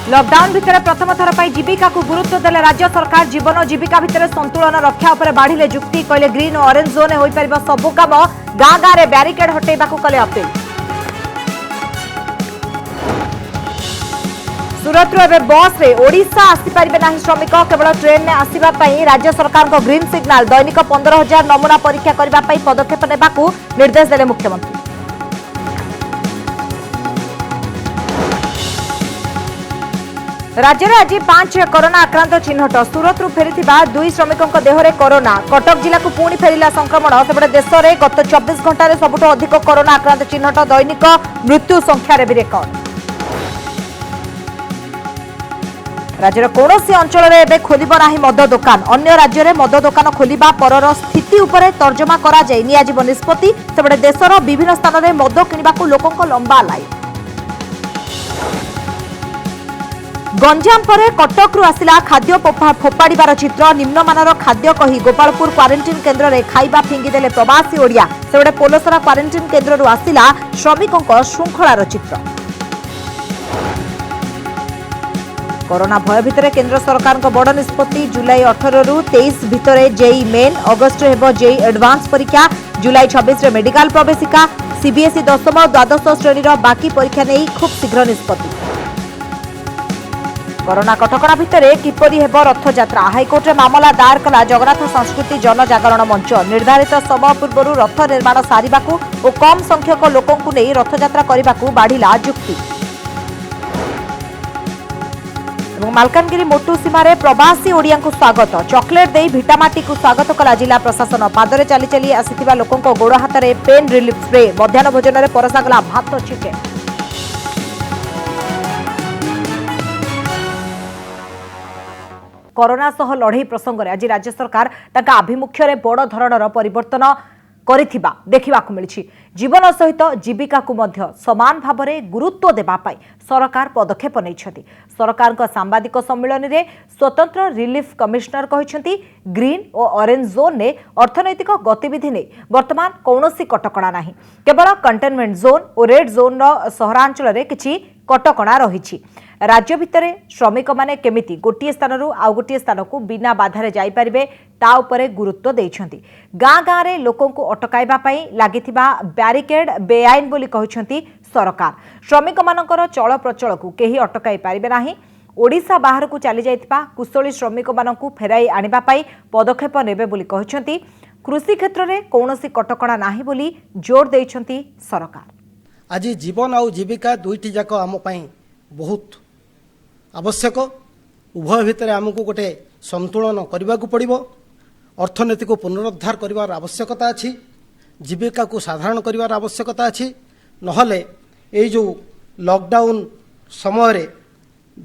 Lockdown भितर प्रथम थर पर जीविका को गुरुत्व देले राज्य सरकार। जीवन और जीविका भितर संतुलन रक्षा उपर बाढ़िले जुक्ति। कहले ग्रीन और ऑरेंज जोन हो पार सबु काम। गाँ गाँव में ब्यारिकेड हटेबा कले अपील। सूरत बस रे ओडिशा आसीपारे ना श्रमिक केवल ट्रेन में आसवा राज्य सरकार को ग्रीन सिग्नाल। दैनिक 15,000 नमूना परीक्षा करने पदक्षेप नेबा निर्देश देले मुख्यमंत्री। राज्य में आज 5 कोरोना आक्रांत चिन्हट। सूरत फेरी 2 श्रमिकों देहरे कोरोना। कटक जिला को पुणी फेरिला संक्रमण। सेपटे देश में गत 24 घंटे सबुठ अधिक कोरोना आक्रांत चिन्हट। दैनिक मृत्यु संख्यार भी रेकर्ड। राज्यर कौनसी अंचल में खोलिब नाही मद दुकान। अन्य राज्य में मद दुकान खोलिबा परर स्थिति उपरे तर्जमा करा जाय नियाजिब निष्पत्ति। सेपटे देशर विभिन्न स्थान में मद किनिबाकु लोकंक लंबा लाइन। गंजाम पर कटक आसिला खाद्य फोपाड़ीबार चित्र। निम्नमानर खाद्य कही गोपालपुर क्वारंटाइन केन्द्र में खाइबा फिंगिदेले प्रवासी ओडिया। सेपटे पोलसरा क्वारंटाइन केन्द्र आसिला श्रमिकों श्रृंखलार चित्र। कोरोना भय भितर केंद्र सरकार को बड़ निष्पत्ति। जुलाई 18 रु 23 भितर जेई मेन। अगस्ट हेब जेई एडवांस परीक्षा। जुलाई 26 रे मेडिकल प्रवेशिका। सीबीएसई 10th और 12th श्रेणीर बाकी परीक्षा नहीं खूब शीघ्र निष्पत्ति। कोरोना कटकणा भितर किपरि हेब रथयात्रा। हाइकोर्ट मामला दायर कला जगन्नाथ संस्कृति जनजागरण मंच। निर्धारित समय पूर्व रथ निर्माण सारिबाकू और कम संख्यक लोकंकु नहीं रथयात्रा करने बढ़िला जुक्ति। मालकानगिरी मोटू सीमार प्रवासी ओडिया को स्वागत। चॉकलेट दे भिटामाटी को स्वागत कला जिला प्रशासन। पादरे चली चली आसिथिबा लोकंको गोड़ हाथ में पेन रिलीफ स्प्रे। मध्याह्न भोजन में परसागला भात चिकेन। कोरोना सह लड़ई प्रसंग में आज राज्य सरकार ताका आभिमुख्य बड़ धरणर परिवर्तन करिथिबा देखिबाकु मिलिछि। जीवन सहित जीविका को मध्य समान भाव में गुरुत्व देबापाई सरकार पदक्षेप नैछथि। सरकार का सांबादिक सम्मेलन में स्वतंत्र रिलीफ कमिश्नर कहिसेंति ग्रीन और ऑरेंज जोन ने अर्थनैतिक गतिविधि ने वर्तमान कौनसी कटकणा नाही। केवल कंटेनमेंट जोन और रेड जोन सहरांचल में किछि कटकणा रहिछि। राज्य भितर श्रमिक माने केमिति गोटे स्थान आउ गोटे स्थान को बिना बाधारे जाई परिबे ता उपरे गुरुत्व देइछंती। गाँ गाँव में लोकों को अटकाइबा पई लागिथिबा ब्यारिकेड बेआईन बोली कहिसेंती सरकार। श्रमिक मानकर चल प्रचल को केही अटकाई पारिबे नाही। ओडिशा बाहर को चली जाइथिबा कुशली श्रमिक मानकु फेराई आनिबा पई पदक्षेप नेबे बोली कहिसेंती। कृषि क्षेत्र में कौनसी कटकणा नाही बोली जोर देइछंती सरकार। आज जीवन आउ जीविका दुईटी जाक आम पई बहुत आवश्यक। उभय भितर आमको गोटे संतुलन करने को पड़ो। अर्थनीति को पुनरुद्धार कर आवश्यकता अच्छी। जीविका को साधारण कर आवश्यकता अच्छी। नहले ये जो लॉकडाउन समय रे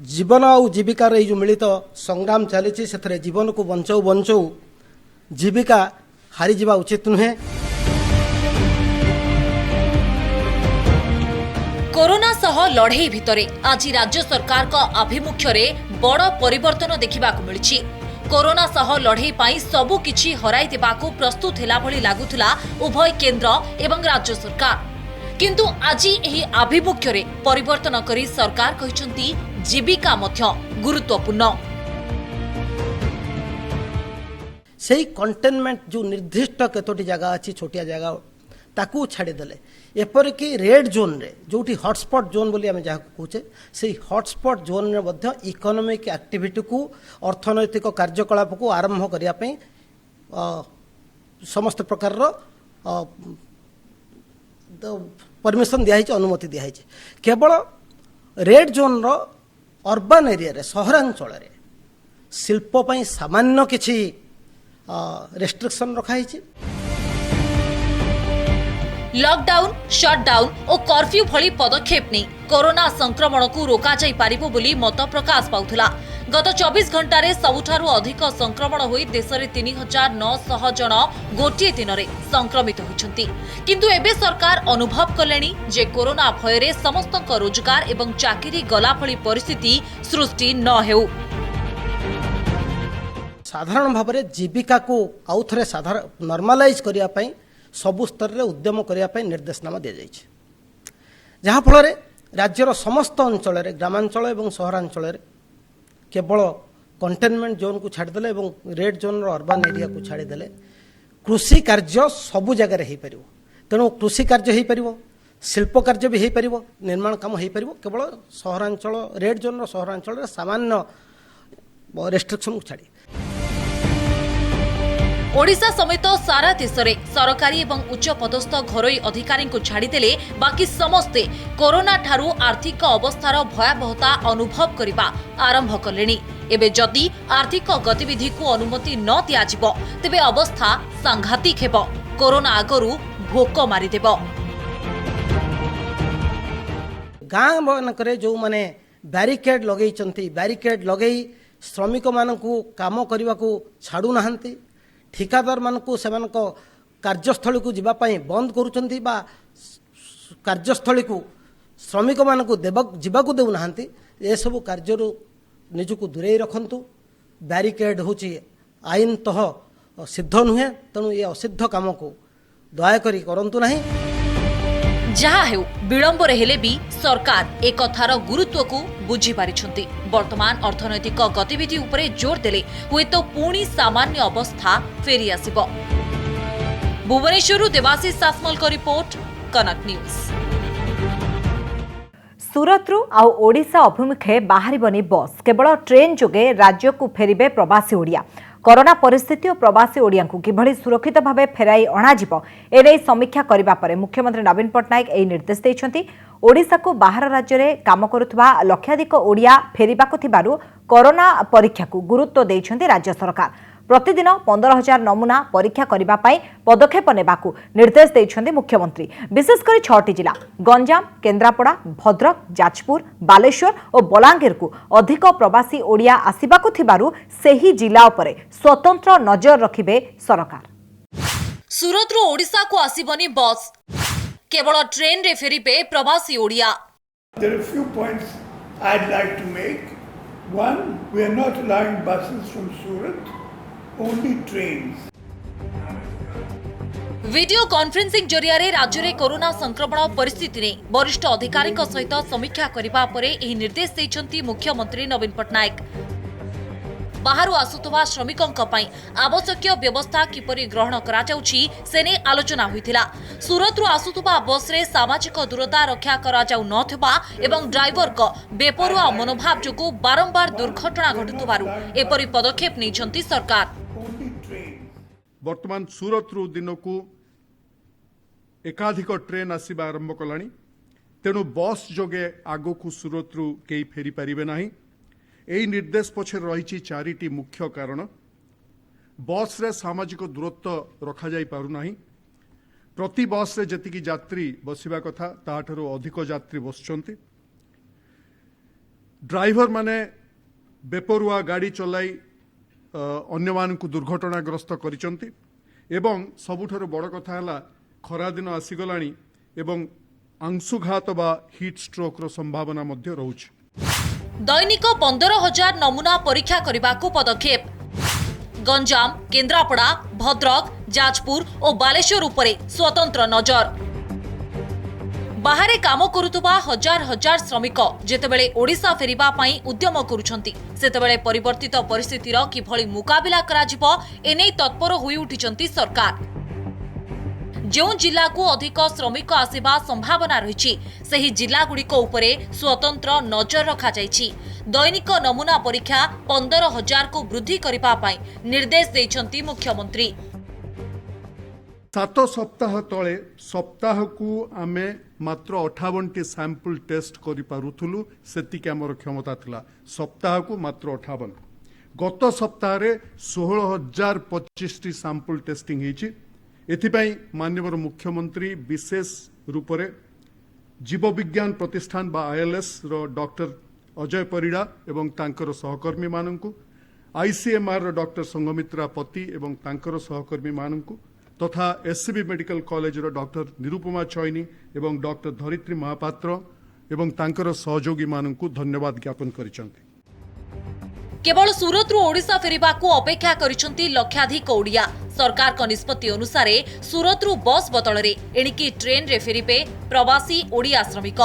जीवन और जीविकार जो मिलित संग्राम चली से जीवन को बंचाऊ बंचाऊ जीविका हारी जावा उचित नुहे। कोरोना सह लड़ई भितरे आज राज्य सरकार का आभिमुख्य रे बड़ परिवर्तन देखिबाकु मिलिछि। कोरोना सह लड़ई पाई सबु किछि हराई देबाकु प्रस्तुत हेला भली लागुथला उभय केंद्र एवं राज्य सरकार। किंतु आज एही आभिमुख्य रे परिवर्तन करी सरकार कहिसंती जीविका मध्य गुरुत्वपूर्ण। सेही कंटेनमेंट जो निर्दिष्ट केतोटी जगह अच्छी छोटिया जगह ताकू छाड़ीदेले। एपरिक रेड जोन रे जोटी हॉटस्पॉट जोन बोली आम जहाँ कहे से हॉटस्पॉट जोन रे मध्य इकोनॉमिक एक्टिविटी को अर्थनैतिक कार्यकलाप को आरंभ करने समस्त प्रकार परमिशन दिखाई अनुमति दिखाई। केवल रेड जोन रो अर्बन एरिया रे सहरांचल रे शिल्प सामान्य किछि रेस्ट्रिक्शन रखाई। लॉकडाउन शटडाउन और कर्फ्यू भली पदक्षेप नहीं कोरोना संक्रमण को रोका जाई पारिबो बोली मत प्रकाश पाउथला। गत 24 घंटे सबुठारु अधिक संक्रमण होई देश में 3,900 जन गोटे दिन में संक्रमित होइछंती। किंतु एबे सरकार अनुभव कलेनी जे कोरोना भय रे समस्त रोजगार एवं चाकरी गला भली परिस्थिति सृष्टि न हेउ। साधारण भाव में जीविका को आउ थे साधारण नॉर्मलाइज करने सबु स्तर में उद्यम करने निर्देशनामा दि जाए। जहाँफल राज्यर समस्त अंचल ग्रामांचल और सहरांचल केवल कंटेनमेंट जोन को छाड़देले और रेड जोन अर्बन एरिया को छाड़देले कृषि कार्य सबु जगह हो पार तेणु कृषि कार्य हो पार शिल्प कार्य भी हो पार निर्माण काम हो पार केवल सहरांचल रेड जोन सहरांचल सामान्य रेस्ट्रिक्शन को छाड़ी ओडिशा समेत सारा देश में सरकारी और उच्च पदस्थ घरोई अधिकारी को छाड़देले बाकी समस्ते कोरोना ठारू आर्थिक अवस्थार भयावहता अनुभव करने आरंभ कले। एबे जदि आर्थिक गतिविधि को अनुमति न दियाजिब तेबे अवस्था सांघातिक हेब। कोरोना आगरू भोक मारिदेब। गाँ मानक जो माने बैरिकेड लगे बैरिकेड लगे श्रमिक मानक काम करने को छाड़ू नाहंती ठिकादार मानक से कार्यस्थल को जीवाई बंद करुँच कार्यस्थल को श्रमिक मानक जीवाक देना ये सब कार्य निजक दूरे रखु बैरिकेड हूँ आईन तह सिद्ध नुहे तेणु ये असिद्ध काम को दयाकोरी करंतु नहीं। जहा हेउ विलंबरे हेले भी सरकार एक कथार गुरुत्व को बुझी पारिछंती। वर्तमान अर्थनैतिक गतिविधि उपरे जोर देले हुए तो पुणी सामान्य अवस्था फेरी आसिबो। भुवनेश्वरु देवाशीष सासमल को रिपोर्ट, कनक न्यूज। सूरतरू आउ ओडिशा अभिमुखे बाहरिबनी बस केवल ट्रेन जोगे राज्य को फेरिबे प्रवासी ओडिया। कोरोना परिस्थिति और प्रवासी ओडिया को किभली सुरक्षित भाव फेराई अणाजिब एने समीक्षा करिबा परे मुख्यमंत्री नवीन पट्टनायक एही निर्देश दैछंती। ओडिशा को बाहर राज्य में काम करुवा लक्षाधिक ओडिया फेरिबाकु थिबारु कोरोना परीक्षा को गुरुत्व दैछंती राज्य सरकार। प्रतिदिन 15,000 नमूना परीक्षा करिबा पाई पदक्षेप नेबाकु निर्देश दैछंती मुख्यमंत्री। विशेषकर 6टी जिला गंजाम, केन्द्रापड़ा, भद्रक, जाजपुर, बालेश्वर और बलांगीर को अधिक प्रवासी ओडिया आसिबाकु थिबारु सेही जिला उपरे स्वतंत्र नजर रखिबे सरकार। सूरत रो ओडिशा को आसिबनी बस केवल ट्रेन रे फेरिबे प्रवासी Odia. There are a few points I'd like to make. One, we are not allowing buses from Surat, only trains. Video conferencing जरिया राज्य में कोरोना संक्रमण परिस्थिति ने वरिष्ठ अधिकारी सहित समीक्षा करने पर यह निर्देश देते मुख्यमंत्री नवीन पट्टनायक। बाहर आसुवा श्रमिकों आवश्यक व्यवस्था किपरि ग्रहण करा आलोचना होइथिला। सूरत आसुवा बस रे सामाजिक दूरता रक्षा करा जाउ नथिबा एवं ड्राइवर को बेपरुआ मनोभाव जोगु बारंबार दुर्घटना घटुवारु एपरि पदक्षेप नैछंती सरकार। वर्तमान सूरत रु दिन को एकाधिक ट्रेन आसवा आरंभ कलानी तेणु बस जोगे आगो को सूरत रु केई फेरी पारिबे नाही। एही निर्देश पछे रही 4टी मुख्य कारण। बस रे सामाजिक दूरत्व रखा जाई पारु नाही। प्रति बस रे जतिकी यात्री बसिबा कथा ताठारो अधिक यात्री बसचंती। ड्राइवर माने बेपरुआ गाड़ी चलाई अन्य मानकु दुर्घटनाग्रस्त करिसंती एवं सबुठारु बड़ कथा हला खरा दिन आसीगलाणी एवं अंशुघात बा हीट स्ट्रोक रो संभावना मध्य रहुछि। दैनिक 15,000 नमूना परीक्षा करने पदक्षेप। गंजाम, केन्द्रापड़ा, भद्रक, जाजपुर और बालेश्वर उपरे स्वतंत्र नजर। बाहरे काम करुवा हजार हजार श्रमिक जेतेबेले ओडिशा फेरिबा पई उद्यम करुछंती सेतेबेले परिवर्तित परिस्थितिर किभली मुकाबिला कराजिबो एनै तत्पर होई उठिचंती सरकार। जो जिला को अधिक श्रमिक आसिबा संभावना रही सही जिला गुड़िक उपरे स्वतंत्र नजर रखा जायछि। दैनिक नमूना परीक्षा 15,000 को वृद्धि करिबा पई निर्देश दैछंती मुख्यमंत्री। 7 सप्ताह तले सप्ताह को आमे मात्र 58टी सैंपल टेस्ट करि पारुथुलु सेतिके हमर क्षमता थिला। सप्ताह को मात्र 58। गत सप्ताह रे 16,025टी सैंपल टेस्टिंग हेछि। एथिपाई माननीय मुख्यमंत्री विशेष रूप से जीव विज्ञान प्रतिष्ठान बा ILS रो डॉक्टर अजय परिड़ा एवं तांकर सहकर्मी माननकु, ICMR रो डॉक्टर संगमित्रा पति एवं तांकर सहकर्मी माननकु तथा SCB मेडिकल कॉलेज रो डॉक्टर निरुपमा चैनी एवं डॉक्टर धरित्री महापात्र एवं तांकर सहयोगी माननकु धन्यवाद ज्ञापन करिसंती। केवल सूरत रु ओडिशा फेरिबा को अपेक्षा करिसंती लक्षाधिक ओडिया। सरकार को निष्पत्ति अनुसार सूरत रु बस बदल रे एणिकी ट्रेन रे फेरिबे प्रवासी ओडिया श्रमिक।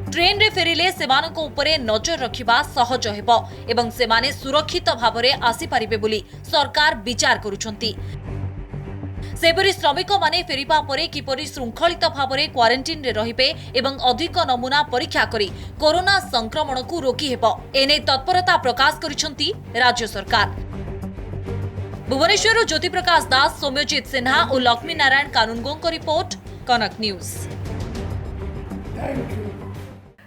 ट्रेन रे फेरिले सेमानक उपरे नजर रखिबा सहज हेबो एवं सेमाने सुरक्षित भाबरे आसी पारिबे बोली सरकार विचार करूछंती। सेपरी श्रमिक माने फेरिबा परे किपरि श्रृंखलित भाबरे क्वारंटाइन रे रहिबे एवं अधिक नमूना परीक्षा करी कोरोना संक्रमण को रोकी हेबो एने तत्परता प्रकाश करिसंती राज्य सरकार। भुवनेश्वर ज्योति प्रकाश दास, सौम्यजित सिन्हा और लक्ष्मी नारायण कानूनगो को रिपोर्ट, कनक न्यूज।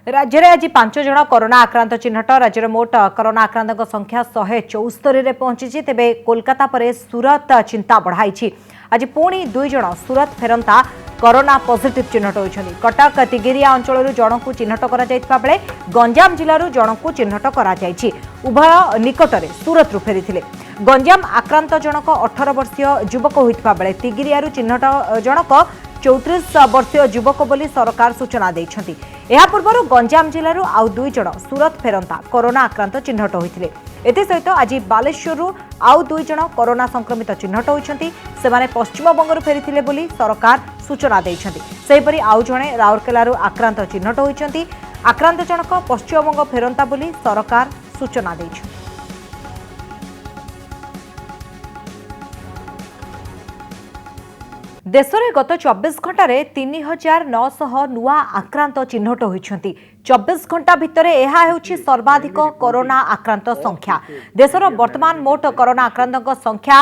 राज्य में आज 5 जन कोरोना आक्रांत चिन्हट। राज्य में मोट कोरोना आक्रांत संख्या 174 रे पहुंची। तेबे कोलकाता परे सूरत चिंता बढ़ाई। आज पुणी 2 जन सूरत फेरंता कोरोना पॉजिटिव चिन्हट होइछन्ति। कटक तिगिरिया अंचल जनकू चिन्हट करा जायतिबा बेले गंजाम जिल्लारू जनकू चिन्हट करा जायछि। उभय निकटरे सूरत फेरिथिले। गंजाम आक्रांत जनक 18 वर्षीय युवक होइतिबा बेले तिगिरियारू चिन्हट जनक 34 वर्षीय युवक बोली सरकार सूचना दैछन्ति। एहा पूर्वरु गंजाम जिल्लारू आउ 2 जन सूरत फेरंता कोरोना आक्रांत चिन्हट होइथिले। एथिसहित आज बालेश्वररू आउ 2 जन कोरोना संक्रमित चिन्हट होइछन्ति। सेमाने पश्चिमबंगरू फेरिथिले बोली सरकार सूचना दैछन्ति। सेहिपरि आउ जणे राउरकेलारू आक्रांत चिन्हट होइछन्ति। आक्रांत जनक पश्चिमबंग फेरंता बोली सरकार सूचना दैछन्ति। देश में गत 24 घंटे 3900 नुआ आक्रांत चिन्हट होइछन्ति। 24 घंटा भितर यह होछि सर्वाधिक कोरोना आक्रांत संख्या। देशर वर्तमान मोट कोरोना आक्रांत संख्या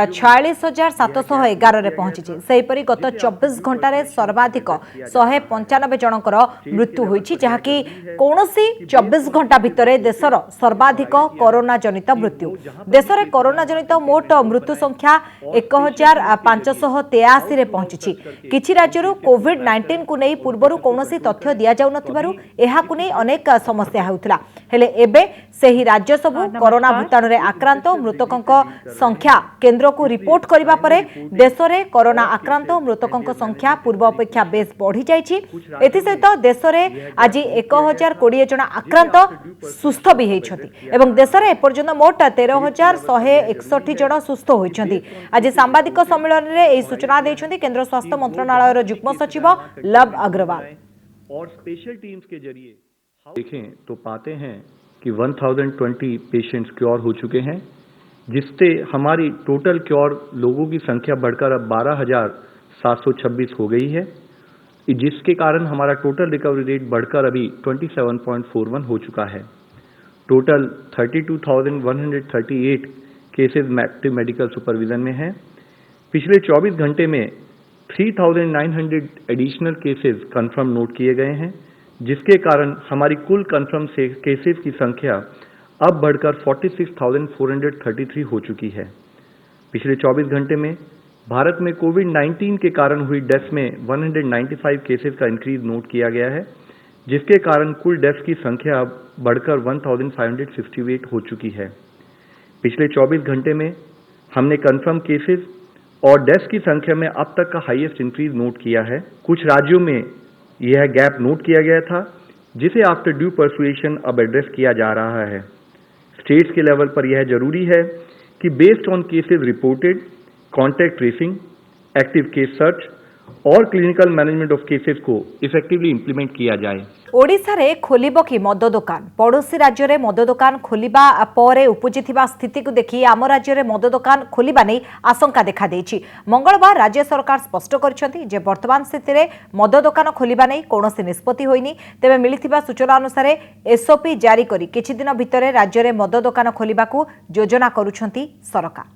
46,711 रे पहुंची। सेहिपरि गत 24 घंटे सर्वाधिक 195 जनकर मृत्यु होइछि, जहाँकि कौनसी 24 घंटा भितर देशर सर्वाधिक कोरोना जनित मृत्यु। देश में कोरोना जनित मोट मृत्यु संख्या 1583 रे पहुंची। किछि राज्यरू कोविड-19 को नहीं पूर्वरु कौनसी तथ्य दिया जाउ नथिबारु एहाकु नै अनेक समस्या हेउथिला। हेले एबे सेही राज्य सबु कोरोना भूताणु रे आक्रांत मृतकंक संख्या केंद्र को रिपोर्ट करिबा परे देश रे कोरोना आक्रांत मृतकंक संख्या पूर्व अपेक्षा बेस बढ़ी जाइछि। एथि सहित देश रे आज 1020 जन आक्रांत सुस्थ भी हेइछथि एवं देश रे एपर्यंत मोट 13,161 जन सुस्थ होइछथि। आज सांबादिक सम्मेलन रे एही सूचना दैछथि केंद्र स्वास्थ्य मंत्रालय रो युग्म सचिव लव अग्रवाल। और स्पेशल टीम्स के जरिए देखें तो पाते हैं कि 1020 पेशेंट्स क्योर हो चुके हैं, जिससे हमारी टोटल क्योर लोगों की संख्या बढ़कर अब 12,726 हो गई है, जिसके कारण हमारा टोटल रिकवरी रेट बढ़कर अभी 27.41 हो चुका है। Total 32,138 cases active medical supervision में हैं। पिछले 24 घंटे में 3,900 एडिशनल केसेस कंफर्म नोट किए गए हैं, जिसके कारण हमारी कुल कंफर्म केसेस की संख्या अब बढ़कर 46,433 हो चुकी है। पिछले 24 घंटे में भारत में कोविड-19 के कारण हुई डेथ में 195 केसेस का इंक्रीज नोट किया गया है, जिसके कारण कुल डेथ की संख्या अब बढ़कर 1,568 हो चुकी है। पिछले 24 घंटे में हमने कंफर्म केसेस और डेथ की संख्या में अब तक का हाईएस्ट इंक्रीज नोट किया है। कुछ राज्यों में यह गैप नोट किया गया था, जिसे आफ्टर ड्यू परसुएशन अब एड्रेस किया जा रहा है। स्टेट्स के लेवल पर यह जरूरी है कि based on cases reported, contact tracing, active case search और क्लिनिकल मैनेजमेंट ऑफ केसेस को इफेक्टिवली इंप्लीमेंट किया जाए। ओडिशा रे खोलिबो कि मद दुकान? पड़ोशी राज्य रे मद दुकान खोलिबा परे उपजिथिबा स्थिति को देखि आम राज्य रे मद दुकान खोलिबा नै आशंका देखा देछि। मंगलवार राज्य सरकार स्पष्ट करछन्ति जे वर्तमान स्थिति रे मद दुकान खोलिबा नै कोनोसी निष्पत्ति होइनी। तेबे मिलिथिबा सूचना अनुसार एसओपी जारी करी किछि दिन भितरे राज्य रे मद दुकान खोलिबाकू योजना करूछन्ति सरकार।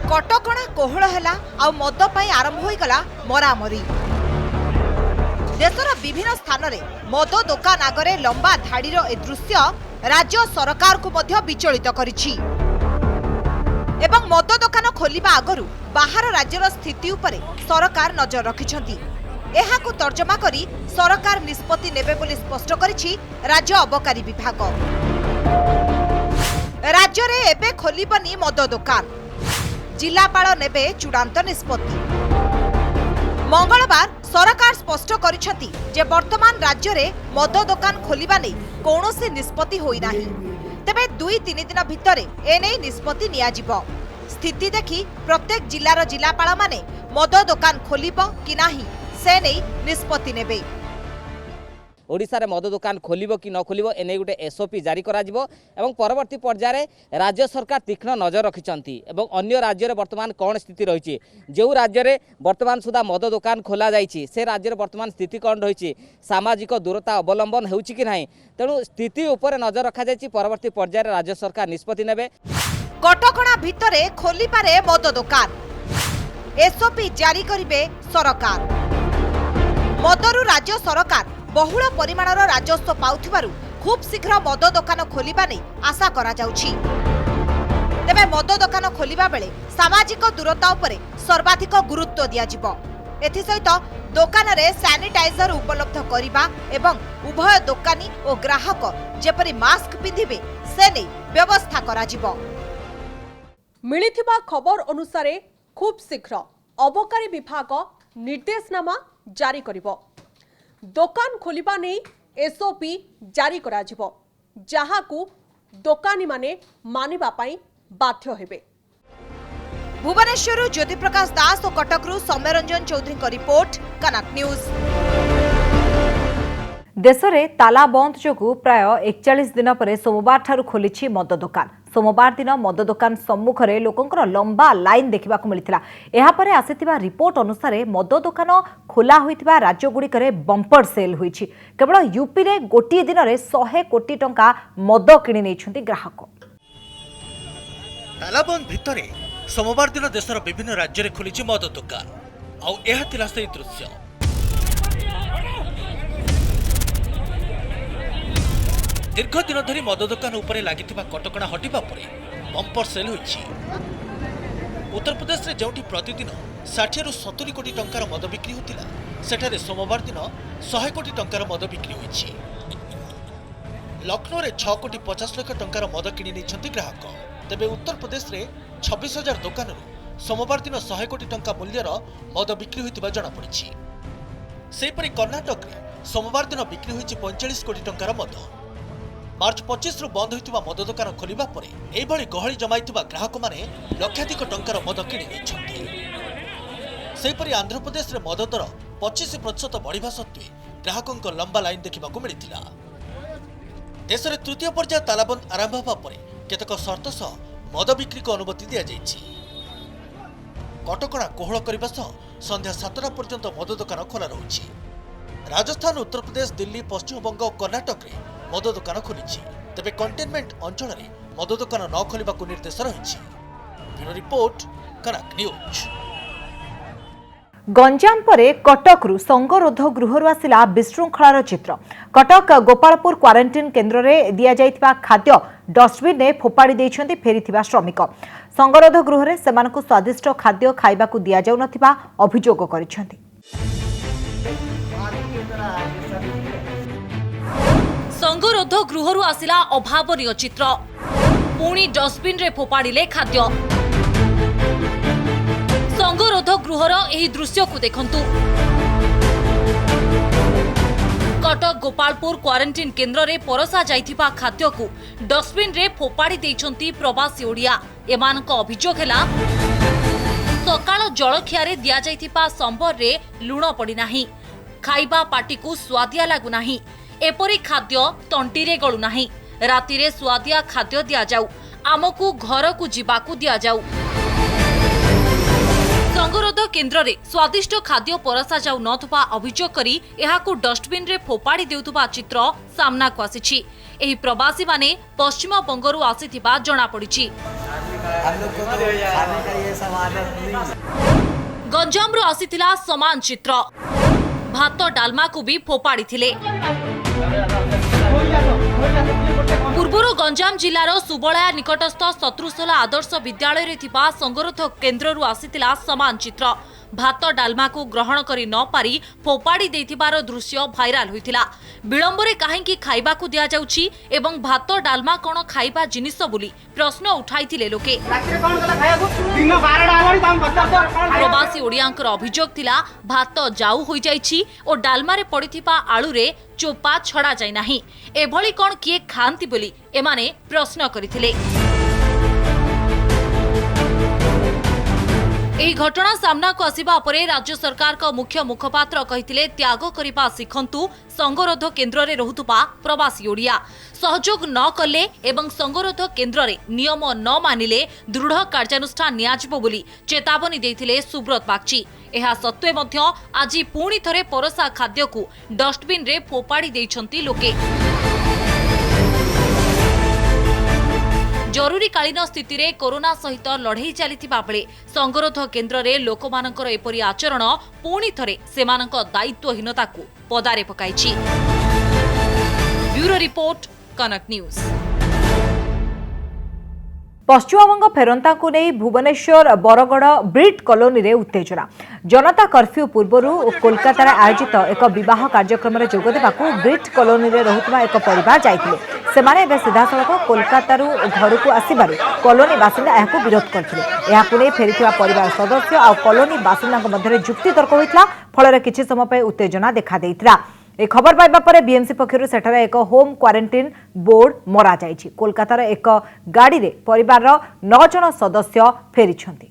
कटकणा कोहल है आ मद आरंभ हो गला मरामरी। देशर विभिन्न स्थान रे मद दुकान आगरे लंबा धाड़ीर ए दृश्य राज्य सरकार को मध्य विचलित करिछि एवं मद दुकान खोलिबा आगरु बाहर राज्यर स्थिति उपरे सरकार नजर रखिछन्ति। एहाकु तर्जमा करी सरकार निष्पत्ति नेबे बोली स्पष्ट करिछि राज्य अबकारी विभाग। राज्य रे एबे खोलिबनी मद दुकान, जिलापाल नेबे चूड़ांत निष्पत्ति। मंगलवार सरकार स्पष्ट करिछथि जे वर्तमान राज्य रे मद दुकान खोलिबा नै कोनोसी निष्पत्ति होई नाही। तेबे 2-3 दिन भितरे एनै निष्पत्ति निया जिवो। स्थिति देखि प्रत्येक जिल्लार जिलापाल माने मद दुकान खोलिबो कि नाही से नै निष्पत्ति नेबे। ओडिशा रे मद दुकान खोलिबो कि न खोलिबो एने गोटे एसओपी जारी करा जिवो एवं परवर्ती पर्याय राज्य सरकार तीक्ष्ण नजर रखिचंती एवं अन्य राज्य रे वर्तमान कोन स्थिति रहिछि जो राज्य रे वर्तमान सुधा मद दुकान खोला जाइछि से राज्य रे वर्तमान स्थिति कोन रहिछि सामाजिक दूरता अवलंबन हेउछि कि नाही तेणु स्थिति ऊपर नजर रखा जाइछि परवर्ती पर्याय राज्य सरकार निष्पत्ति नेबे। कटकणा भितरे खोली पारे मद दुकान एसओपी जारी करिवे सरकार। मदरु राज्य सरकार बहुल परिमाणर राजस्व पाउथिबारु खूब शीघ्र मद दुकान खोलिबा नै आशा करा जाउछि। तेबे मद दुकान खोलिबा बेले सामाजिक दूरता उपरे सर्वाधिक गुरुत्व दिया जिवो। एथि सहित दुकान रे सैनिटाइजर उपलब्ध करिबा एवं उभय दुकानी और ग्राहक जेपरि मास्क पिंधिबे से नै व्यवस्था करा जिवो। मिलिथिबा खबर अनुसार खूब शीघ्र अबकारी विभाग निर्देशनामा जारी करिवो। दुकान खोलिबा नै एसओपी जारी करा जिवो जहाकू दुकानी माने मानिबा पई बाध्य हेबे। भुवनेश्वर ज्योति प्रकाश दास और कटकरू सौम्यरंजन चौधरी को रिपोर्ट कनक न्यूज। देश में ताला बंद जो प्राय 41 दिन पर सोमवार ठारू खोली मद दुकान। सोमवार दिन मद दुकान सम्मुख में लोकंकर लंबा लाइन देखा मिलता। यापर आसीथिबा रिपोर्ट अनुसार मद दुकान खोला होइथिबा राज्यगुड़िक बंपर सेल होइछि। केवल यूपी रे गोटे दिन में 100 कोटी टंका मद किणी नेइछन्ति ग्राहक। तालाबंद भितरे सोमवार दिन देशर विभिन्न राज्य में खोली मद दुकान आउ यह थिला से दृश्य। दीर्घ दिन धरी मद दुकान उपरे लागिथिबा कटकणा हटिबा परे बंपर सेल होइछि। उत्तर प्रदेश रे जोंठी प्रतिदिन 60 रु 70 कोटी टंकार मद बिक्री होतिला सेठारे सोमवार दिन 100 कोटी टंकार मद बिक्री होइछि। लखनऊ रे 6 कोटी 50 लाख टंकार मद किनि नेछंती ग्राहक। तेबे उत्तर प्रदेश रे 26,000 दुकान सोमवार दिन 100 कोटी टंका मूल्यर मद बिक्री होइतिबा जणा पड़िछि। सेपरि कर्णाटक रे सोमवार दिन बिक्री होइछि 45 कोटी टंकार मद। मार्च 25 रु बंद होइतिबा मद दुकान खोलिबा परे एई भली गहଳି जमाइतिबा ग्राहक माने लक्षाधिक टंकार मद किनि नेछंती। सेपरि आंध्र प्रदेश रे मद दर 25% बढ़िबा सत्वे ग्राहकंक लंबा लाइन देखिबाकू मिलिथिला। देश रे तृतीय पर्याय तालाबंद आरंभ होबा परे केतक शर्त सह मद बिक्री को अनुमति दिया जाइछि। कटकणा कोहळ करबा सह संध्या 7टा पर्यंत मद दुकान खोला रहुछि। राजस्थान, उत्तर प्रदेश, दिल्ली, पश्चिम बंग और कर्णाटक रे मद दुकान खोली। तेबे कंटेनमेंट अंचल रे मद दुकान न खोलिबाकू निर्देश रहिछि। ब्यूरो रिपोर्ट कनक न्यूज। गंजाम परे कटकरू संगरोध गृहरु आसिला विशृंखलार चित्र। कटक गोपालपुर क्वारंटाइन केन्द्र में दिया जाइथिबा खाद्य डस्टबिन ने फोपाड़ी देइछन्ति फेरिथिबा श्रमिक। संगरोध गृह रे सेमानकु स्वादिष्ट खाद्य खाइबाकू दिया जाउ नथिबा अभियोग करिछन्ति। संगरोध गृहरु आसिला अभावनीय चित्र। पुणी डस्टबिन रे फोपाड़िले खाद्य। संगरोध गृहर एही दृश्य को देखंतु। कटक गोपालपुर क्वारंटाइन केन्द्र रे परसा जाइथिबा खाद्य को डस्टबिन रे फोपाड़ी देइछन्ति प्रवासी ओडिया। एमानक अभियोग हेला सकाळ जळखिया रे दिया जाइथिबा संबर रे लुण पड़ी नाही, खाइबा पाटी को स्वादिया लागु नाही, एपरी खाद्य तंटी रे गळु नाही, राति रे स्वादिया खाद्य दिया जाऊ, आमकू घर को जीवाकू दिया जाऊ। संगरोध केन्द्र रे स्वादिष्ट खाद्य परसा जाऊ नथबा अभियोग करी एहाकू डस्टबिन रे फोपाड़ी देउतबा चित्र सामना को आसीछि। एही प्रवासी माने पश्चिम बंगरू आसीथिबा जणा पड़िछि। गंजाम रो आसीथिला समान चित्र। भात डालमा को भी फोपाड़ी थिले। पूर्वर गंजाम जिलार सुबलाया निकटस्थ शत्रुशला आदर्श विद्यालय रे थिबा संगरोध केन्द्ररू आसीथिला समान चित्र। भात डालमा को ग्रहण करी न पारी फोपाड़ी देथिबार दृश्य भाइराल होइथिला। विलंबरे काहेकि खाइबाकू दिया जाउछि एवं भात डालमा कोन खाइबा जिनिस बोली प्रश्न उठाइथिले लोके। प्रवासी ओडियांकर अभियोग थिला भात जाऊ होई जाइछि और डालमा रे पड़िथिबा आलू रे चोपा छड़ा जाय नाही, एभली कोन किए खांती बोली एमाने प्रश्न करिथिले। ଏହି ଘଟଣା ସାମ୍ନାକୁ ଆସିବା ପରେ ରାଜ୍ୟ ସରकारଙ୍କ ମୁଖ୍ୟ ମୁଖପାତ୍ର କହିଥିଲେ ତ୍ୟାଗ କରିବା ଶିଖନ୍ତୁ ସଂଗରୋଧ କେନ୍ଦ୍ରରେ ରହୁଥିବା ପ୍ରବାସୀ ଓଡ଼ିଆ ସହଯୋଗ ନ କଲେ ଏବଂ ସଂଗରୋଧ କେନ୍ଦ୍ରରେ ନିୟମ ନ ମାନିଲେ ଦୃଢ଼ କାର୍ଯ୍ୟାନୁଷ୍ଠାନ ନିଆଯିବ ବୋଲି ଚେତାବନୀ ଦେଇଥିଲେ ସୁବ୍ରତ ବାଗଚୀ। ଏହା ସତ୍ତ୍ୱେ ମଧ୍ୟ ଆଜି ପୁଣି ଥରେ ପରସା ଖାଦ୍ୟକୁ ଡଷ୍ଟବିନ୍ରେ ଫୋପାଡ଼ି ଦେଇଛନ୍ତି ଲୋକେ। ଜରୁରୀକାଳୀନ ସ୍ଥିତିରେ କରୋନା ସହିତ ଲଢ଼େଇ ଚାଲିଥିବା ବେଳେ ସଂଗରୋଧ କେନ୍ଦ୍ରରେ ଲୋକମାନଙ୍କର ଏପରି ଆଚରଣ ପୁଣି ଥରେ ସେମାନଙ୍କ ଦାୟିତ୍ୱହୀନତାକୁ ପଦାରେ ପକାଇଛି। Bureau report Kanak news. पश्चिमबंग फेरंताकू नहीं भुवनेश्वर बरगड़ ब्रिट कॉलोनी रे उत्तेजना। जनता कर्फ्यू पूर्व कोलकाता आयोजित एक विवाह कार्यक्रम में जोगदेवाकू ब्रिट कॉलोनी रे रहुतबा एक परिवार जाइथिले। सेमाने एबे सीधासलख कोलकाता घर को आसबार कॉलोनी बासिंदा यह विरोध करथिले। एहाकू नै फेरिथिबा परिवार सदस्य आ कॉलोनी बासिंदा मध्य जुक्तितर्क होइतला, फल किछि समय पे उत्तेजना देखा देइतला। ए खबर पाइबा परे बीएमसी पक्षर सेठारे एक होम क्वारंटाइन बोर्ड मरा जाइछि। कोलकातार एक गाड़ी रे परिवार 9 जन सदस्य फेरिछन्ति।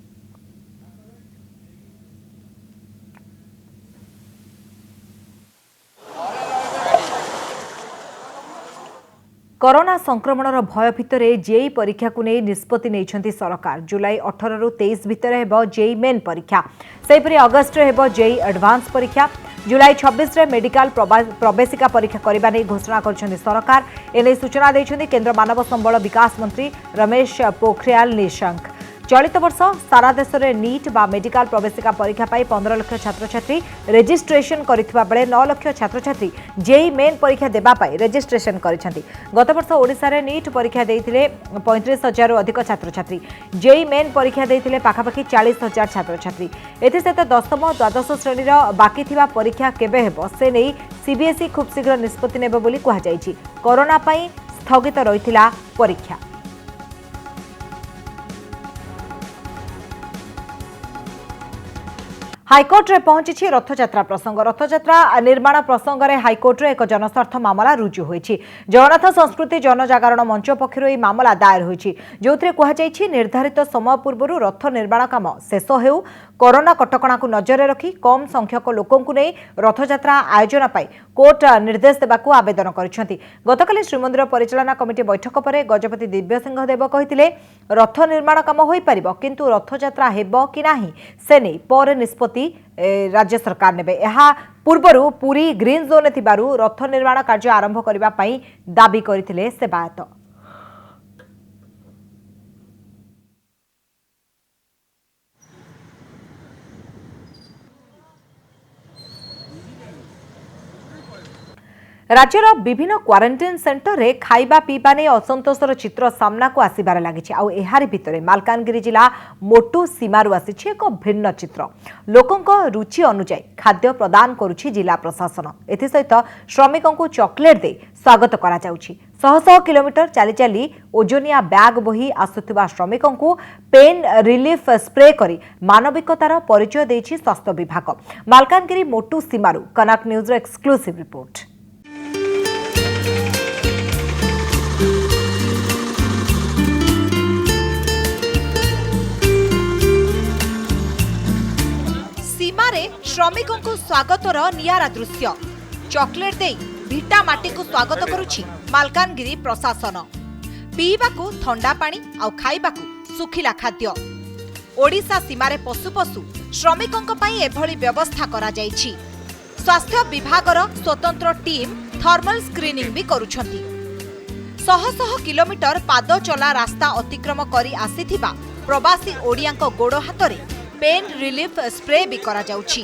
कोरोना संक्रमणर भय भितर जेई परीक्षा को नहीं निष्पत्ति नहीं सरकार। जुलाई 18 रु 23 भितर हेबो जेई मेन परीक्षा। सेहिपरि अगस्ट रे हेबो जेई एडवांस परीक्षा। जुलाई 26 रे मेडिकल प्रवेशिका परीक्षा करबा नै घोषणा करछन्ती सरकार। एने सूचना दैछन्ती केंद्र मानव संबल विकास मंत्री रमेश पोखरियाल निशंक। चलित वर्ष सारा देश में नीट बा मेडिकल प्रवेशिका परीक्षा पाई 15 लाख छात्र छात्री रेजिस्ट्रेशन करथिबा बेले 9 लाख छात्र छात्री जेई मेन परीक्षा देबा पाई रेजिस्ट्रेशन करिसेंती। गत वर्ष ओडिसा रे नीट परीक्षा देइथिले 35,000 रु अधिक छात्र छात्री। जेई मेन परीक्षा देइथिले पाखापाखि 40,000 छात्र छात्री। एथि सहित 10म द्वादश श्रेणी बाकी थिबा परीक्षा केबे हेबो से नै सीबीएसई खूब शीघ्र निष्पत्ति नेबो बोली कहा जायछि। कोरोना पाई स्थगित रहिथिला परीक्षा। हाईकोर्ट रे पहुंची रथयात्रा प्रसंग। रथयात्रा निर्माण प्रसंग में हाईकोर्ट रे एक जनस्वार्थ मामला रुजु होईछि। जगन्नाथ संस्कृति जनजागरण मंच पक्षर यह मामला दायर होईछि, जोथिरे कुहाଯାଇଛି निर्धारित समय पूर्व रथ निर्माण काम शेष हेउ। कोरोना कटकणा को नजर रखी कम संख्यक लोकंकु नै रथयात्रा आयोजन पाई कोर्ट निर्देश देबाकू आवेदन करिसेंती। गतकाली श्रीमंदिर परिचालना कमिटी बैठक पर गजपति दिव्यसिंह देव कहिथिले रथ निर्माण काम होई परिबो, किंतु रथयात्रा हेबो कि नाही से नै पर निष्पत्ति राज्य सरकार नेबे। एहा पूर्वरु पूरी ग्रीन जोन थिबारु रथ निर्माण कार्य आरंभ करिबा पई दाबी करिथिले सेवायत। राज्यर विभिन्न क्वारंटाइन सेंटर रे खाइबा पीवा नहीं असंतोषर चित्र सामना को आसबार लगी। आहारी भितर मालकानगिरी जिला मोटू सीमारू आसी एक भिन्न चित्र। लोकों रुचि अनुजाई खाद्य प्रदान करुछि जिला प्रशासन। एसहित श्रमिकों को चॉकलेट दे स्वागत करा जाउछि। शह शह किलोमीटर चली चली ओजनिया बैग बोही आसुथिबा श्रमिकों को पेन रिलीफ स्प्रे करी मानविकतार परिचय देछि स्वास्थ्य विभाग। मालकानगिरी मोटू सीमारू कनक न्यूज एक्सक्लूसिव रिपोर्ट। सीमारे श्रमिकों को स्वागतर नियारा दृश्य। चॉकलेट दे भिटा माटी को स्वागत करुछि मालकानगिरी प्रशासन। पीवाकू ठंडा पानी आउ खाइबाकू सुखिला खाद्य। ओडिशा सीमारे पशु पशु श्रमिकों पई एभली व्यवस्था करा जाइछि। स्वास्थ्य विभागर स्वतंत्र टीम थर्मल स्क्रीनिंग भी करुछंती। शह शह किलोमीटर पाद चला रास्ता अतिक्रम करी आसीथिबा प्रवासी ओडियांको गोड़ हातरे पेन रिलीफ स्प्रे भी करा जाउछि।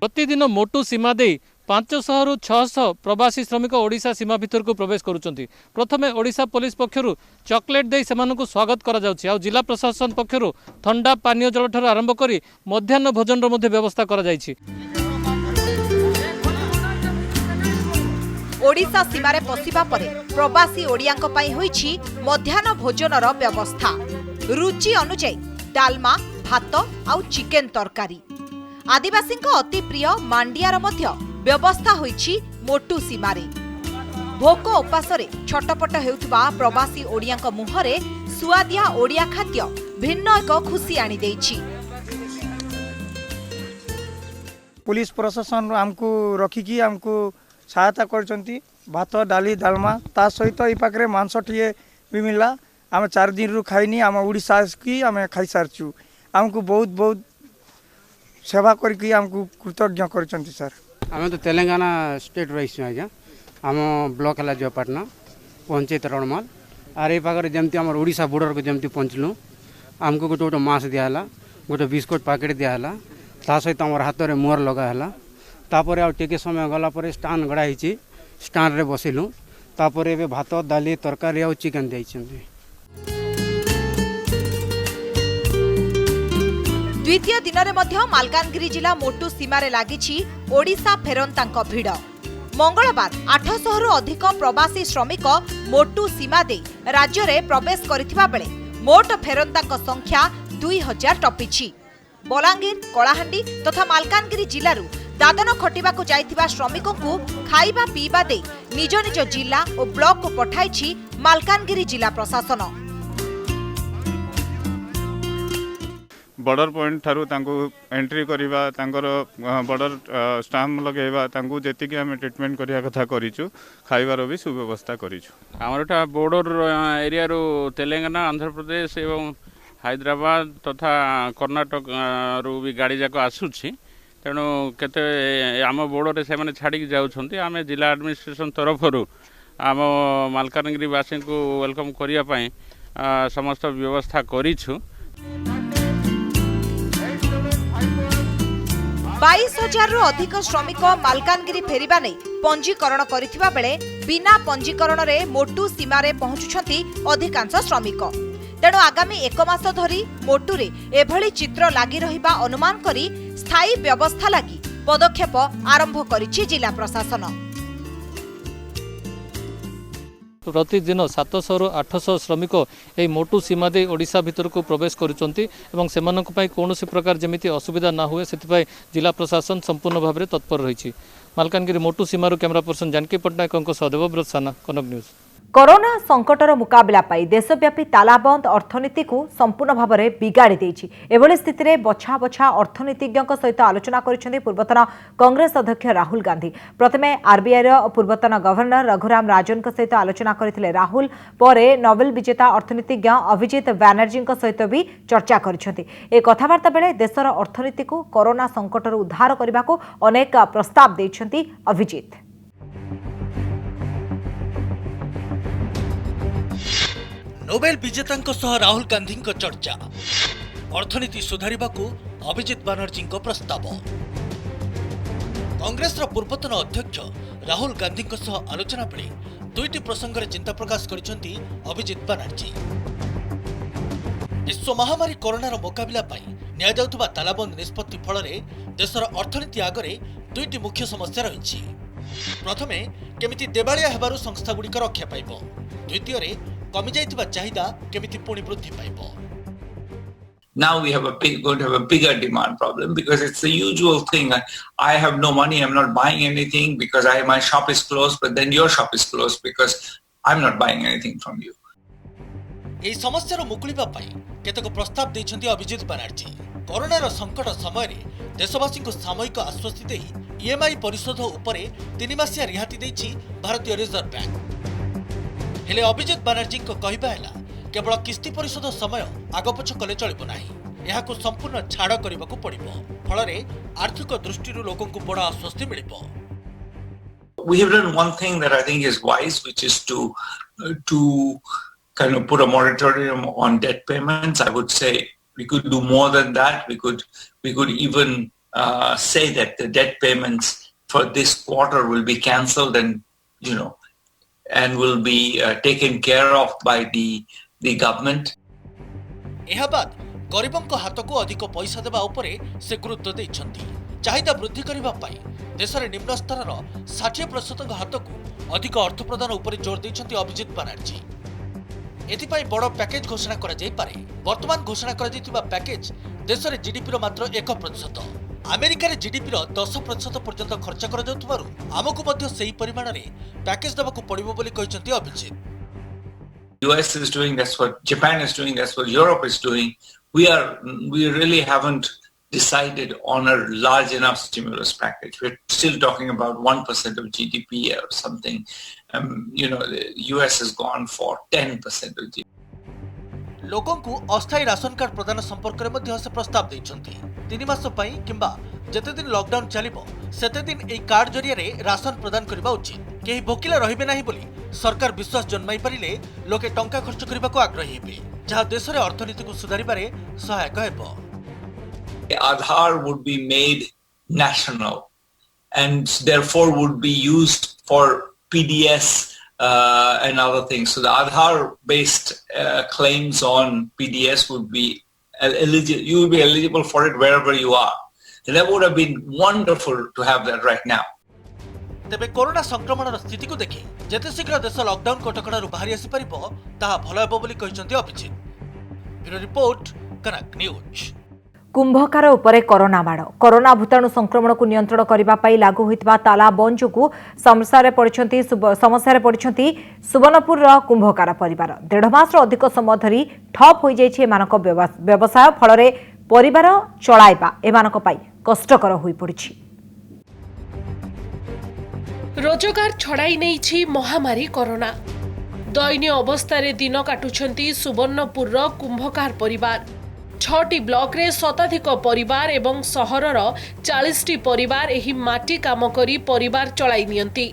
प्रतिदिन मोटू सीमा दे 500 रु 600 प्रवासी श्रमिक ओडिशा सीमा भितर को प्रवेश करुचंती। प्रथमे ओडिशा पुलिस पक्षरु चॉकलेट दे सेमानकु स्वागत करा जाउछि। आ जिला प्रशासन पक्षरु ठंडा पानीय जल ठार आरंभ करी मध्याह्न भोजन रो मध्ये व्यवस्था करा जाइछि। ओडिशा सीमारे पसिबा परे प्रवासी ओडियांको पई होईछि मध्याह्न भोजनर व्यवस्था। रुचि अनुसार डालमा भात आउ चिकेन तरकारी। आदिवासींको अति प्रिय मांडियार मध्य व्यवस्था होईछि मोटू सीमारे। भोक उपासरे छटपट हेउथबा प्रवासी ओडियांको मुहरे सुआदिया ओडिया खाद्य भिन्न एक खुशी आनी देइछि। पुलिस प्रशासन आमको रखिकी आमको सहायता करचंती भात डाली डालमा ता सहित ई पाखरे मांस टिए भी मिलला। आम 4 दिन रु खाइनी आम ओडिशा की आम खाई सारचु। आमको बहुत बहुत सेवा करके आमको कृतज्ञ करचंती सर। आम तो तेलंगाना स्टेट रही आज्ञा आम ब्लॉक है जोपाटना पंचायत रणमाल आर ये पाखे जमती आम ओडिशा बॉर्डर को जमती पहुँचलु आमको गोटे गोटे मांस दिहला गोटे बिस्कुट पैकेट दिहला ता सहित आम हाथ में मुहर लगाला तापर आ टे समय गला स्टान गढ़ाई स्टान रे बसिलु तापर ए भात डाली तरकारी आ चिकेन देइछन्ती। द्वितीय दिन में मध्य मालकानगिरी जिला मोटू सीमारे लागिछि ओडिशा फेरंतांक भिड़। मंगलवार 800 रु अधिक प्रवासी श्रमिक मोटू सीमा दे राज्य में प्रवेश करिथिबा बेले मोट फेरंतांक संख्या 2000 टपिछि। बलांगीर कलाहांडी तथा मालकानगिरी जिल्लारू दादन खटिबाकू जाइथिबा श्रमिकों को खाइबा पीबा दे निज निज जिला और ब्लॉक को पठाइछि मालकानगिरी जिला प्रशासन। बॉर्डर पॉइंट ठारू तांको एंट्री करिबा तांकर बॉर्डर स्टाम्प लगेबा तांको जेतिकी आमे ट्रीटमेंट करिया कथा करिछु खाइबार भी सुव्यवस्था करिछु। हमरटा बॉर्डर एरिया रो तेलंगाना आंध्र प्रदेश एवं हैदराबाद तथा कर्नाटक रू भी गाड़ी जाक आसुछि तेणु केते आम बॉर्डर से माने छाड़ी जाउछन्ती आमे जिला एडमिनिस्ट्रेशन तरफरु आम मालकानगिरी वासी को वेलकम करिया पई समस्त व्यवस्था करिछु। 22,000 रु अधिक श्रमिक मालकानगिरी फेरिबा नै पंजीकरण करिथिबा बेले बिना पंजीकरण रे मोटू सीमा रे पहुंचुछन्ती अधिकांश श्रमिक। तेणु आगामी 1 मास धरी मोटू रे एभली चित्र लागि रहिबा अनुमान करी स्थायी व्यवस्था लागि पदक्षेप आरंभ करिछि जिला प्रशासन। प्रतिदिन 700 रु 800 श्रमिक यही मोटू सीमा दे ओडिशा भितर को प्रवेश करुचंती एवं सेमानक पई कोनोसी प्रकार जेमिति असुविधा ना हुए सेतिपई जिला प्रशासन संपूर्ण भाव में तत्पर रही। मालकानगिरी मोटू सीमारू कैमरा पर्सन जानकी पट्टनायक सदेवव्रत साना कनक न्यूज। कोरोना संकटर मुकाबला पाई देशव्यापी तालाबंद अर्थनीति को संपूर्ण भाव में बिगाड़ी देछि। एभली स्थिति में बछा बछा अर्थनीतिज्ञों सहित आलोचना करिसेंति पूर्वतन कांग्रेस अध्यक्ष राहुल गांधी। प्रथमे आरबीआई पूर्वतन गवर्नर रघुराम राजन सहित आलोचना करथिले राहुल, परे नोबेल विजेता अर्थनीतिज्ञ अभिजित बैनर्जी सहित भी चर्चा करिसेंति। ए कथावार्ता बेले देशर अर्थनीति को कोरोना संकटर उद्धार करने को अनेक प्रस्ताव देइछंति अभिजित। नोबेल विजेता सह राहुल गांधी चर्चा अर्थनीति सुधारिबा को अभिजित बैनर्जी प्रस्ताव। कांग्रेस पूर्वतन अध्यक्ष राहुल गांधी सह आलोचना बेले दुईटी प्रसंग में चिंता प्रकाश करिसेंति अभिजित बैनर्जी। विश्व महामारी कोरोनार मुकाबला निया जाउथबा तालाबंद निष्पत्ति फल देशर अर्थनीति आगरे दुईटी मुख्य समस्या रही। प्रथमे केमिति देवालिया हेबारु संस्थागुड़िक रक्षा पाइब, द्वितीय कमी जाइतिबा चाहिदा केमिति पुणी वृद्धि पाइब। Now we have going to have a bigger demand problem because it's the usual thing. I have no money, I'm not buying anything because my shop is closed, but then your shop is closed because I'm not buying anything from you. এই সমস্যার মুকুলিবা পাই কেতক প্রস্তাব দেইছন্তি অভিজিৎ ব্যানার্জি। করোনার সংকট সময়ে দেশবাসী সাময়িক আশ্বস্তি দেই EMI পরিশোধ উপরে 3 মাসিয়া রিহাতি দেইছি ভারতীয় রিজর্ভ ব্যাংক। हेले अभिजित बैनर्जी कहवा है केवल किस्ती परिशोध समय आगपछ कले चलिब नाही, एहाकु संपूर्ण छाड़ करने को पड़िबो, फल आर्थिक दृष्टि लोकों को बड़ा आश्वस्ति मिलिबो। We have done one thing that I think is wise, which is to kind of put a moratorium on debt payments. I would say we could do more than that. We could even say that the debt payments for this quarter will be cancelled and will be taken care of by the government. एहा बाद गरीबों हाथ को अधिक पैसा देवा उपरे से गुरुत्व देइछंती। चाहिदा वृद्धि करबा पाई देशरे निम्न स्तर 60% हाथ को अधिक अर्थ प्रदान उपरे जोर देइछंती अभिजित बैनर्जी। एथिपाई बड़ पैकेज घोषणा करा जाई पारे। वर्तमान घोषणा करा जाइतिबा पैकेज देशरे जीडीपी रो मात्र 1%, अमेरिका रे जीडीपी रो 10% पर्यंत खर्च करा जाउथबारु आमको मध्य सेही परिमाण रे पैकेज देबाकू पड़िबो बोली कहिसंती Abhijit. US is doing, that's what Japan is doing, that's what Europe is doing. We really haven't decided on a large enough stimulus package. We're still talking about 1% of GDP or something. The US has gone for 10% of GDP. लोकों को अस्थायी ration card प्रदान संपर्क में मध्य से प्रस्ताव देइछन्ति 3 मास पई किंबा जते दिन लॉकडाउन चलिबो सेते दिन ए कार्ड जरिया रे राशन प्रदान करबा उचित केही भोकिला रहिबे नाही बोली सरकार विश्वास जन्माई परिले लोके टंका खर्च करबा को आग्रही हेबे जहा देश रे अर्थनीति को सुधारिबारे सहायक हेबो। Aadhaar would be made national and therefore would be used for PDS and other things. So the Aadhaar-based claims on PDS would be eligible. You would be eligible for it wherever you are. So that would have been wonderful to have that right now. तेबे corona संक्रमण स्थिति को देखि जेते शीघ्र देश lockdown कटकणा रु बाहरी आसी परिबो ताहा भलो हेबो बोली कहिसंती अभिजित। ब्यूरो रिपोर्ट कनक न्यूज। कुंभकार उपरे कोरोना माड़ कोरोना भूताणु संक्रमण को नियंत्रण करने लागू होता ताला बंद जो समस्या पड़ती सुवर्णपुर कुंभकार परिवार 1.5 मास अधिक समय धरी ठप हो व्यवसाय फल परिवार चलाइबा एमानक पाई कष्टकर हो पड़ी। रोजगार छड़ाई नहीं महामारी कोरोना दैन्य अवस्था दिन काटुछंती सुवर्णपुर कुंभकार परिवार 6टी ब्लॉक रे शताधिक परिवार एवं सहरर 40टी परिवार एही माटी काम करी परिवार चलाई नियंती।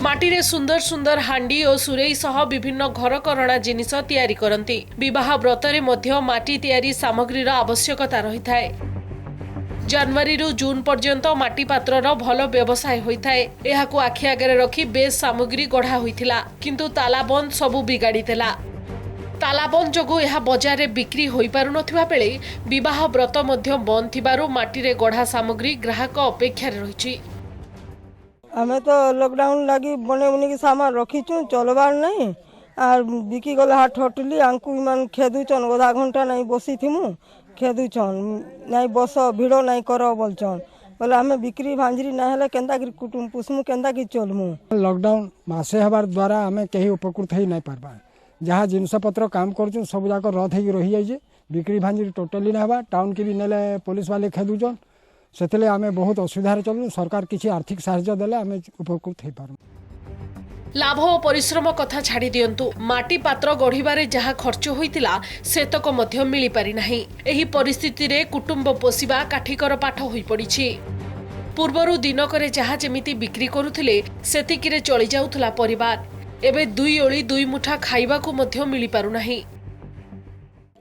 माटी रे सुंदर सुंदर हांडी और सुरेई सह विभिन्न घरकरणा जिनिस तैयारी करंती। विवाह व्रतरे मध्य माटी तैयारी सामग्रीर आवश्यकता रही थाए। जनवरी रु जून पर्यंत माटी पात्रर भल व्यवसाय होइथाए। एहाकु आखि आगे रखी बेस सामग्री गढ़ा होइथिला किंतु तालाबंद सबु बिगाड़ी देला। तालाबंद जोगु यह बजार रे बिक्री होई पारु नथिबा बेले विवाह व्रत मध्य बंद थिबारु माटी रे गढ़ा सामग्री ग्राहक अपेक्षा रे रहिछि। हमें तो लॉकडाउन लगी बने बुनी के सामान रखीचु चलबार नहीं आर बिकी गला हाथ हटली आंकु इमान खेदुचन आधा घंटा नहीं बसी थिमु खेदुचन नहीं बस भिड़ नहीं कर बोलचन बोले हमें बिक्री भांजरी ना हेले केंदा कि कुटुम पुसमु केंदा कि चलमु। लॉकडाउन मासे हबार द्वारा हमें कहीं उपकृत ही नहीं पारबा जहाँ जिनस पत्र काम कर सब जाक रद हो रही जाइए बिक्री भांजी टोटाली ना हवा टाउन की भी नेले पुलिस वाले खेदुचन से आम बहुत असुविधा चलु सरकार किसी आर्थिक साहाय्य देले आम उपकृत हो पार। लाभ और परिश्रम कथा छाड़ी दियंतु माटी पात्र गढ़िबारे जहा खर्च होइतिला सेतक मध्य मिली पारि नाही। एही परिस्थिति रे कुटुंब पोषिबा काठीकर पाठ होई पड़िछि। पूर्वरु दिनकरे जहा जेमिति बिक्री करुथिले सेतिकिरे चली जाउथला परिवार एबे 2 ओली 2 मुठा खाइबा को मध्य मिली पारु नाही।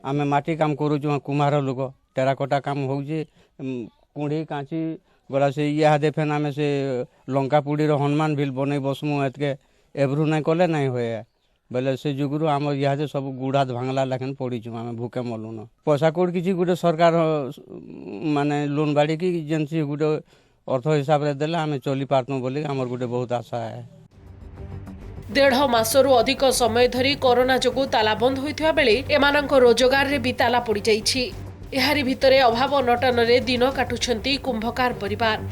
आमे माटी काम करूछु कुम्हार लोक टेराकोटा काम होउजे कुंडी कांची गला से या दे फेन आमे से लंका पुडी रो हनुमान बिल बनै बसमु एतके एबरु नहीं कले नहीं होए बोले से जुगुरु आम यहाँ सब गुड़ा भांगला लेकिन पड़ीचु आम भूखे मलु न पैसा कोड किसी गोटे सरकार माने लोन बाड़ी की जेनसी गोटे अर्थ हिसाब से देले आम चली पारतु बोली आमर गोटे बहुत आशा है। 1.5 मासरू अधिक समय धरी कोरोना जोगु तालाबंद होइथिबा बेले एमानक रोजगार रे भी ताला पड़ी जाइछि। एहारी भितरे अभाव अनटन रे दिन काटुछंती कुंभकार परिवार।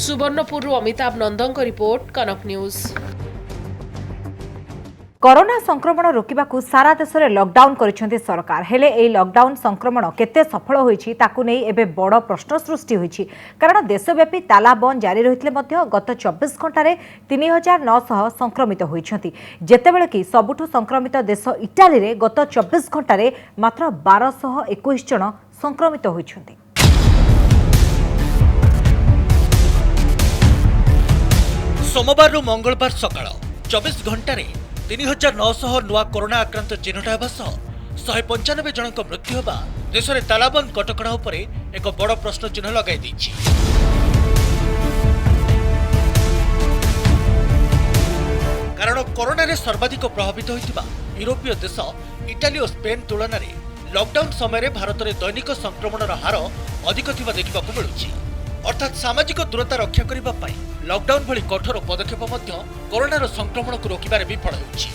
सुवर्णपुर अमिताभ नंदन का रिपोर्ट कनक न्यूज। कोरोना संक्रमण रोकबाकू सारा देश में लॉकडाउन करिसेंती सरकार हेले एई लॉकडाउन संक्रमण केते सफल होईछि ताकू नै एबे बड़ प्रश्न सृष्टि होईछि कारण देशव्यापी ताला बंद जारी रहितले मध्य गत 24 घंटा रे 3900 संक्रमित होईछंती जेतेबेले कि सबुठु संक्रमित देश इटाली रे गत 24 घंटा रे मात्र 1221 जन संक्रमित होईछंती। सोमवार रु मंगलवार सकाळ 24 घंटा रे 3900 नुआ कोरोना आक्रांत चिन्हट होगा सह 195 जनक मृत्यु होगा देश में तालाबंद कटकणा उपरे एक बड़ प्रश्न चिन्ह लगाई देछि। कारण कोरोना रे सर्वाधिक प्रभावित होइतिबा यूरोपीय देश इटाली और स्पेन तुलन में लॉकडाउन समय भारत में दैनिक संक्रमण हार अधिक थिबा देखिबाकू मिलुछि। अर्थात सामाजिक दूरता रक्षा करने पाई लॉकडाउन भली कठोर पदक्षेप मध्य कोरोनार संक्रमण को रोकबार विफल होछि।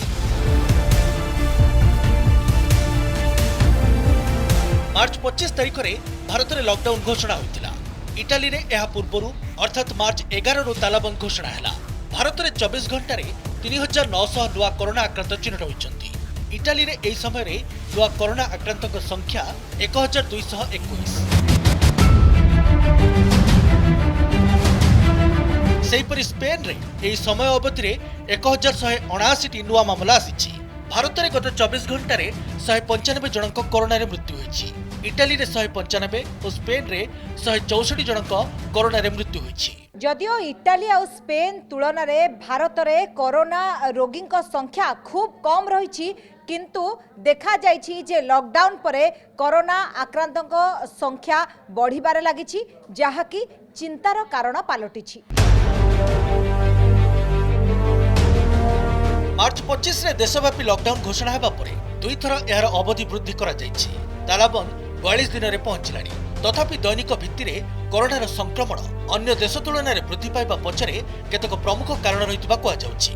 मार्च 25 तारिख में भारत में लॉकडाउन घोषणा होइतिला। इटाली रे एहा पूर्वरु अर्थात मार्च 11 रु तालाबंद घोषणा हैला। भारत में 24 घंटा 3900 नुआ कोरोना आक्रांत चिन्ह होइछन्ति। इटाली रे एही समय रे नुआ कोरोना आक्रांतक संख्या 1221। सेहीपरि स्पेन रे एही समय अवधि रे 1179 नुआ मामला आसीछि। भारत में गत 24 घंटा 195 जनक कोरोना रे मृत्यु होइछि। इटाली रे 195 और स्पेन रे 164 जनक कोरोना रे मृत्यु होइछि। जदियो इटाली और स्पेन तुलन में भारत में कोरोना रोगी संख्या खूब कम रही, किंतु देखा जाइछि जे लॉकडाउन परे कोरोना आक्रांतक संख्या बढ़िबारे लागिछि, जहाँकि चिंतार कारण पालटिछि। मार्च 25 रे देशव्यापी लॉकडाउन घोषणा हेबा परे दुई थर यार अवधि वृद्धि करा जाइछि। तालाबंद 42 दिन रे पहुंचलानी। तथापि दैनिक भित्तिरे कोरोनार संक्रमण अन्य देश तुलन में वृद्धि पाइबा पछरे केतक प्रमुख कारण रहितबा कुआ जाउछि।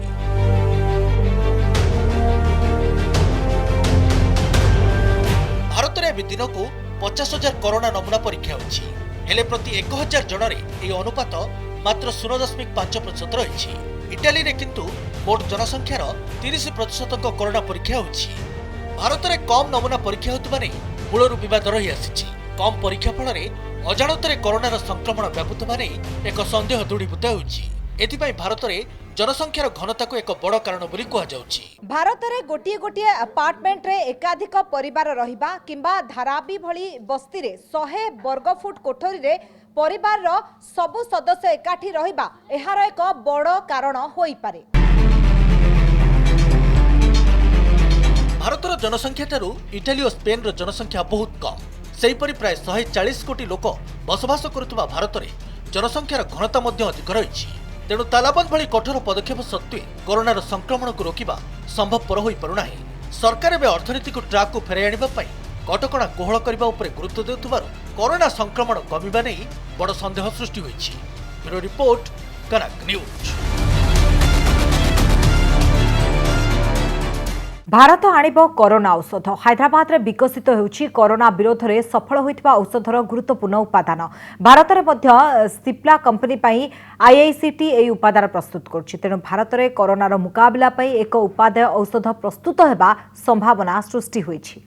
भारत रे भी दिन को 50,000 कोरोना नमूना परीक्षा होछि। हेले प्रति 1000 जन रे एही अनुपात मात्र 0.5% रहिछि। इटाली रे किंतु मोट जनसंख्यार 30% कोरोना परीक्षा होछि। भारत में कम नमूना परीक्षा होतबा नै मूलरू विवाद रही आसिछि। कम परीक्षा फल अजाणत कोरोनार संक्रमण व्यापुतबा नै एक संदेह दृढ़ीभूत होछि। एथिपाई भारत में जनसंख्यार घनता को एक बड़ कारण बोली कहा जाउछि। भारत में गोटे गोटे अपार्टमेंट रे एकाधिक परिवार रहिबा किंबा धारावी भली बस्ती रे 100 वर्गफुट कोठरी रे परिवार रो सबु सदस्य एकाठी रहिबा एहार एक बड़ कारण होई पारे। भारतर जनसंख्या ठारू इटाली और स्पेन रो जनसंख्या बहुत कम। सेहीपरि प्राय 140 कोटी लोक बसवास करुवा भारत में जनसंख्यार घनता मध्य अधिक रही। तेणु तालाबंद भली कठोर पदक्षेप सत्वे कोरोनार संक्रमण को रोकवा संभवपर हो पारुना। सरकार एवं अर्थनीति को ट्राक को फेराई आने कटकणा कोहल करने उपर गुरुत्व देउथिबारु कोरोना संक्रमण कमिबा नै बड़ संदेह सृष्टि होइछि। ब्यूरो रिपोर्ट, कनक न्यूज। भारत आणिब कोरोना औषध। हैदराबाद रे विकसित होउछि कोरोना विरोध में सफल होइतिबा औषधर गुरुत्वपूर्ण उपादान। भारत में मध्य सिप्ला कंपनी पई आईआईसीटी ए उपादान प्रस्तुत करछि। तेणु भारत में कोरोनार मुकाबला पई एक उपादेय औषध प्रस्तुत हेबा संभावना सृष्टि होइछि।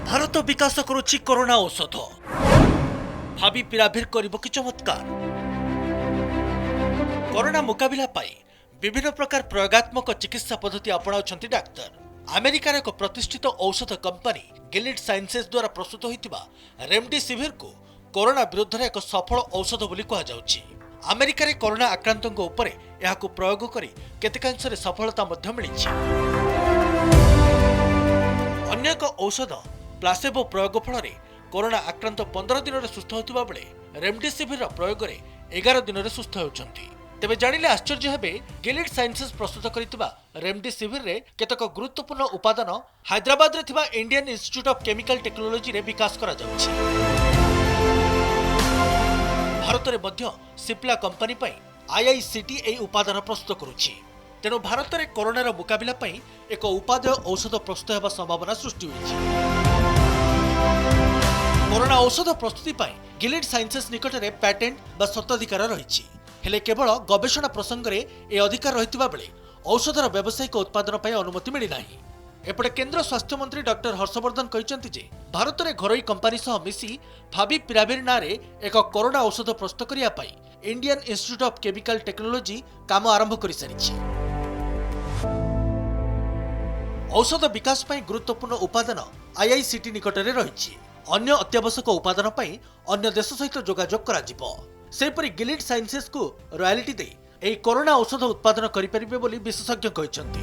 भारत विकास करुछि कोरोना औषध। भावी पिराभिर करिबो कि चमत्कार। कोरोना मुकाबला पाई विभिन्न प्रकार प्रयोगात्मक चिकित्सा पद्धति अपनाउछन्ति डाक्तर। अमेरिकार एक प्रतिष्ठित औषध कंपनी गिलिड साइंसेस द्वारा प्रस्तुत होइतिबा रेमडेसिविर को कोरोना विरुद्ध एक सफल औषध बोली कहा जाउछि। अमेरिकार कोरोना आक्रांतों उपरे एहाकु प्रयोग करी केतेकांशरे सफलता मध्य मिलिछि। अन्य एक औषध प्लासेबो प्रयोग फल कोरोना आक्रांत 15 दिन में सुस्थ होता बेले रेमडेसिविर प्रयोग में 11 दिन में सुस्थ होती। तेबे जानिले आश्चर्य हेबे गिलिड साइंसेस प्रस्तुत करितबा रेमडेसिविर रे केतक गुरुत्वपूर्ण उपादान हैदराबाद रे थिबा Indian institute of chemical technology रे विकास करा जाउछि। भारत रे मध्य सिप्ला कंपनी पई आईआईसीटी ए उपादान प्रस्तुत करुछि। तेणु भारत में कोरोनार मुकाबला पई एक उपादेय औषध प्रस्तुत हेबा संभावना सृष्टि होइछि। कोरोना औषध प्रस्तुति पई गिलिड साइंसेस निकट में पैटेंट बा स्वत्वाधिकार रहिछि। हेले केवल गवेषणा प्रसंग में यह अधिकार रहितबा बेले औषधर व्यावसायिक उत्पादन पई अनुमति मिली नाही। एपटे केंद्र स्वास्थ्य मंत्री डॉक्टर हर्षवर्धन कहिसंति जे भारत में घरोई कंपनी सह मिसी फाविपिराविर नाँ रे एक कोरोना औषध प्रस्तुत करिया पई Indian institute of chemical technology काम आरंभ करि सारिछि। औषध विकास पई गुरुत्वपूर्ण उपादान आईआईसीटी निकट में रही। अन्य अत्यावश्यक उपादान पई अन्य देश सहित जोगाजोग करा जिवो। सेपरि गिलिड साइंसेस को रॉयल्टी दे एही कोरोना औषध उत्पादन करि परिबे बोली विशेषज्ञ कहिसंति।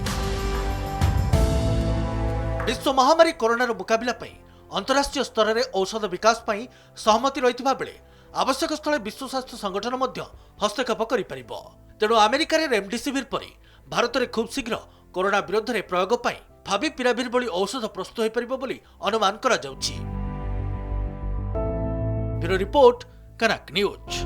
विश्व महामारी कोरोनार मुकाबला पई अंतरराष्ट्रीय स्तर में औषध विकास पई सहमति रहितबा बेले आवश्यक स्थले विश्व स्वास्थ्य संगठन मध्य हस्तक्षेप करि परिबो। तेणु अमेरिका रे रेमडेसिविर परि भारत में खूब शीघ्र कोरोना विरोध में प्रयोग पई फाविपिराविर भली औषध प्रस्तुत हो परिबो बोली अनुमान करा जाउछि। ब्यूरो रिपोर्ट, कनक न्यूज।